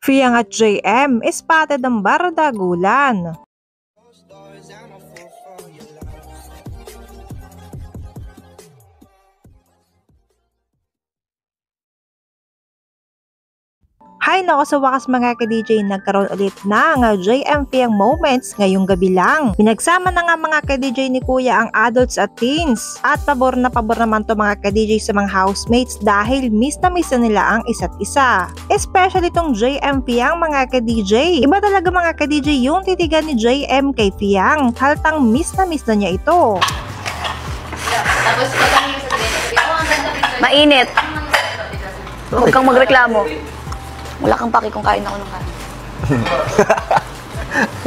Fiang at JM spotted ang bardagulan. Hay nako, sa wakas mga ka-DJ, nagkaroon ulit ng JM Fiang moments ngayong gabi lang. Pinagsama na nga mga ka-DJ ni Kuya ang adults at teens. At pabor naman to mga ka-DJ sa mga housemates dahil miss na nila ang isa't isa. Especially tong JM Fiang mga ka-DJ. Iba talaga mga ka-DJ yung titigan ni JM kay Fiang. Haltang miss na niya ito. Mainit. Huwag kang magreklamo. Wala kang paki kung kain ako ng kain.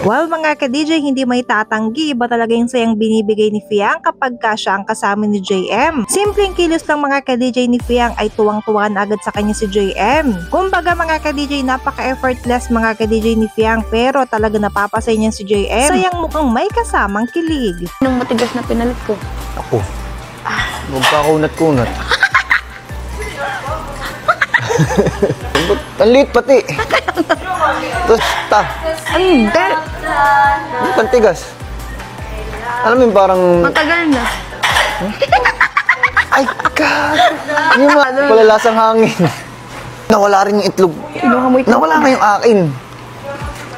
Well mga ka-DJ, hindi may tatanggi, iba talaga yung sayang binibigay ni Fiang kapag siya ang kasama ni JM. Simpleng kilos lang mga ka-DJ ni Fiang ay tuwang-tuwa na agad sa kanya si JM. Kumbaga mga ka-DJ, napaka-effortless mga ka-DJ ni Fiang, pero talaga napapasay niya si JM. Sayang mukhang may kasamang kilig. Nung matigas na pinalit ko. Ako. Huwag ka kunat-kunat. Ang liit pati. Tapos ta. Ang bet. Ang pantigas. Alam mo yung parang... Matagal na. Ay, God! Yung palalasang hangin. Nawala rin yung itlog. Nawala nga yung akin.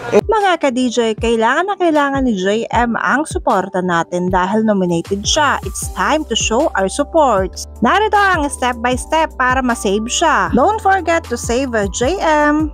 Mga ka-DJ, kailangan na kailangan ni JM ang suporta natin dahil nominated siya. It's time to show our support. Narito ang step by step para ma-save siya. Don't forget to save JM.